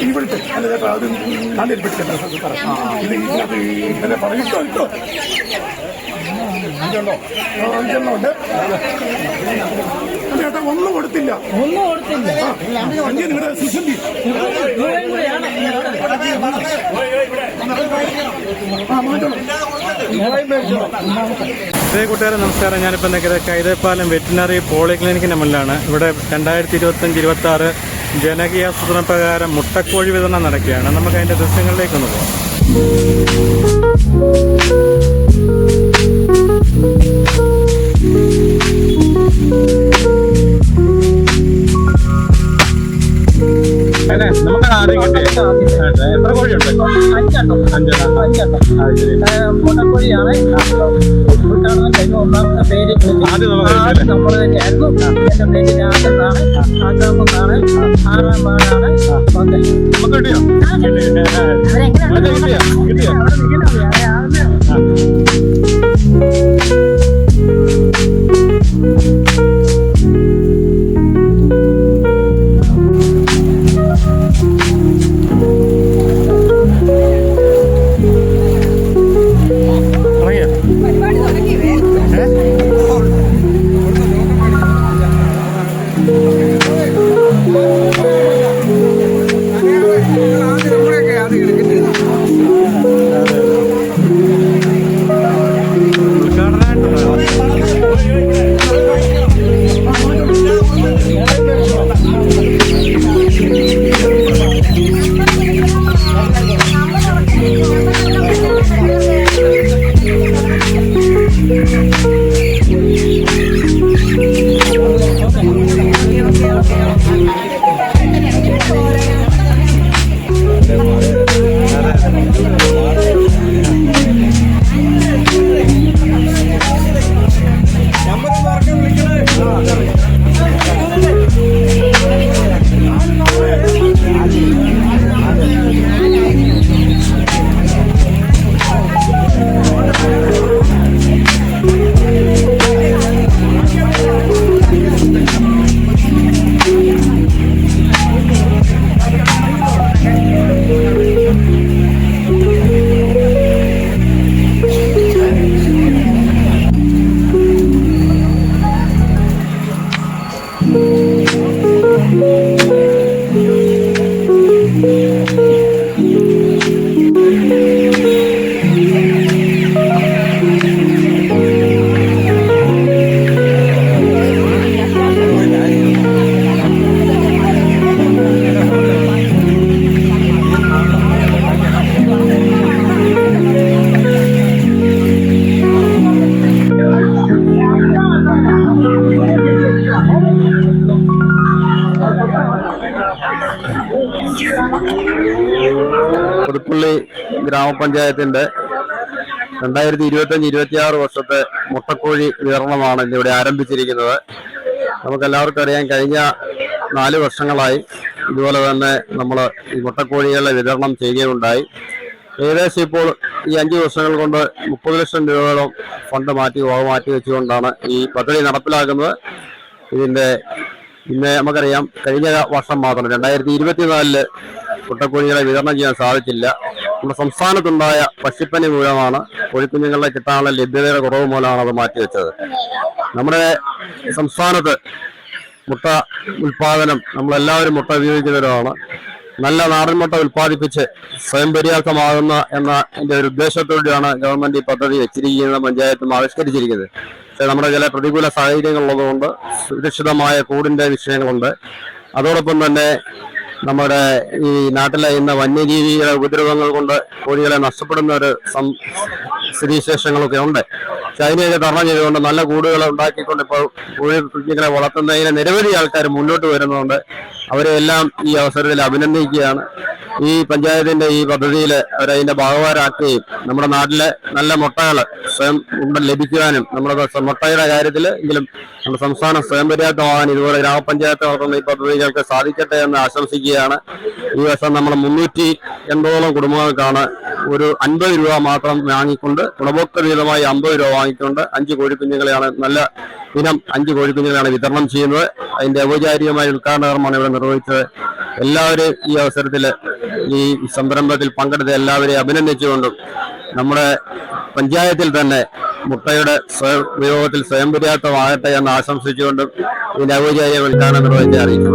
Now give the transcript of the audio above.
ഇവിടുത്തെ അല്ല ചേട്ടാ അത് നാട്ടിൽ പിടിക്കട്ടെ ഇന്നലെ പറയിട്ടോ ഇട്ടോ അഞ്ചെണ്ണോ ഉണ്ട് ചേട്ടാ ഒന്നും കൊടുത്തില്ല നിങ്ങളുടെ സുശന്തി കൂട്ടുകാരെ നമസ്കാരം. ഞാനിപ്പോൾ നിൽക്കുന്നത് കൈതപ്പാലം വെറ്റിനറി പോളിക്ലിനിക്കിന് മുന്നിലാണ്. ഇവിടെ 2025-26 ജനകീയാസൂത്രണ പ്രകാരം മുട്ടക്കോഴി വിതരണം നടക്കുകയാണ്. നമുക്ക് അതിൻ്റെ ദൃശ്യങ്ങളിലേക്കൊന്ന് പോകാം. നമുക്ക് ആദ്യം എത്ര കോഴിയുണ്ട്? 5 മുട്ടക്കോഴിയാണ്. ഒന്നാമത്തെ പേര് നമ്മൾ തന്നെയായിരുന്നു. എന്റെ പേര് രാജനാണ്. 6ാം പാടാണ്. നമുക്ക് കിട്ടിയോ? കിട്ടിയോ? പുതുപ്പള്ളി ഗ്രാമപഞ്ചായത്തിന്റെ 2025-26 വർഷത്തെ മുട്ടക്കോഴി വിതരണമാണ് ഇന്നിവിടെ ആരംഭിച്ചിരിക്കുന്നത്. നമുക്കെല്ലാവർക്കും അറിയാം, കഴിഞ്ഞ 4 വർഷങ്ങളായി ഇതുപോലെ തന്നെ നമ്മൾ ഈ മുട്ടക്കോഴികളെ വിതരണം ചെയ്യുകയുണ്ടായി. ഏകദേശം ഇപ്പോൾ ഈ 5 വർഷങ്ങൾ കൊണ്ട് 30 ലക്ഷം രൂപയോളം ഫണ്ട് മാറ്റി വെച്ചുകൊണ്ടാണ് ഈ പദ്ധതി നടപ്പിലാക്കുന്നത്. ഇന്ന് നമുക്കറിയാം, കഴിഞ്ഞ വർഷം മാത്രം 2024 മുട്ടക്കോഴികളെ വിതരണം ചെയ്യാൻ സാധിച്ചില്ല. നമ്മുടെ സംസ്ഥാനത്തുണ്ടായ പക്ഷിപ്പനി മൂലമാണ്, കോഴിക്കുഞ്ഞുങ്ങളെ കിട്ടാനുള്ള ലഭ്യതയുടെ കുറവ് മൂലമാണ് അത് മാറ്റിവെച്ചത്. നമ്മുടെ സംസ്ഥാനത്ത് മുട്ട ഉൽപാദനം, നമ്മളെല്ലാവരും മുട്ട ഉപയോഗിക്കുന്നവരാണ്. നല്ല നാടൻ മുട്ട ഉൽപ്പാദിപ്പിച്ച് സ്വയം പര്യാപ്തമാകുന്ന എൻ്റെ ഒരു ഉദ്ദേശത്തോടെയാണ് ഗവൺമെന്റ് ഈ പദ്ധതി വെച്ചിരിക്കുന്നത്, പഞ്ചായത്തും ആവിഷ്കരിച്ചിരിക്കുന്നത്. പക്ഷേ നമ്മുടെ ചില പ്രതികൂല സാഹചര്യങ്ങളുള്ളതുകൊണ്ട് സുരക്ഷിതമായ കൂടിൻ്റെ വിഷയങ്ങളുണ്ട്. അതോടൊപ്പം തന്നെ നമ്മുടെ ഈ നാട്ടിലെ ഇന്ന് വന്യജീവികളുടെ ഉപദ്രവങ്ങൾ കൊണ്ട് കോഴികളെ നഷ്ടപ്പെടുന്ന ഒരു സ്ഥിതിവിശേഷങ്ങളൊക്കെ ഉണ്ട്. പക്ഷെ അതിനെയൊക്കെ തരണം ചെയ്തുകൊണ്ട് നല്ല കൂടുകൾ ഉണ്ടാക്കിക്കൊണ്ട് ഇപ്പോൾ കോഴി കുഞ്ഞുങ്ങളെ വളർത്തുന്നതിന് നിരവധി ആൾക്കാർ മുന്നോട്ട് വരുന്നുണ്ട്. അവരെല്ലാം ഈ അവസരത്തിൽ അഭിനന്ദിക്കുകയാണ്. ഈ പഞ്ചായത്തിന്റെ ഈ പദ്ധതിയിൽ അവരതിന്റെ ഭാഗവാരാക്കുകയും നമ്മുടെ നാട്ടിലെ നല്ല മുട്ടകൾ സ്വയം ലഭിക്കുവാനും നമ്മുടെ മുട്ടയുടെ കാര്യത്തിൽ എങ്കിലും നമ്മുടെ സംസ്ഥാനം സ്വയം പര്യാപ്തമാകാൻ ഇതുപോലെ ഗ്രാമപഞ്ചായത്ത് നടത്തുന്ന ഈ പദ്ധതികൾക്ക് സാധിക്കട്ടെ എന്ന് ആശംസിക്കുകയാണ്. ഈ വർഷം നമ്മൾ 380ഓളം കുടുംബങ്ങൾക്കാണ് ഒരു 50 രൂപ മാത്രം വാങ്ങിക്കൊണ്ട് ഗുണഭോക്തൃ വിഹിതമായി 50 രൂപ വാങ്ങിക്കൊണ്ട് 5 കോഴിക്കുഞ്ഞുങ്ങളെയാണ് നല്ല ഇനം 5 കോഴിക്കുഞ്ഞുങ്ങളെയാണ് വിതരണം ചെയ്യുന്നത്. അതിന്റെ ഔപചാരികമായ ഉദ്ഘാടന കർമ്മമാണ് ഇവിടെ നിർവഹിച്ചത്. എല്ലാവരും ഈ അവസരത്തിൽ ഈ സംരംഭത്തിൽ പങ്കെടുത്ത എല്ലാവരെയും അഭിനന്ദിച്ചുകൊണ്ടും നമ്മുടെ പഞ്ചായത്തിൽ തന്നെ മുട്ടയുടെ ഉപയോഗത്തിൽ സ്വയം പര്യാപ്തമാകട്ടെ എന്ന് ആശംസിച്ചുകൊണ്ടും ഇതിന്റെ ഔപചാരിക ഉദ്ഘാടനം നിർവഹിച്ച് അറിയിച്ചു.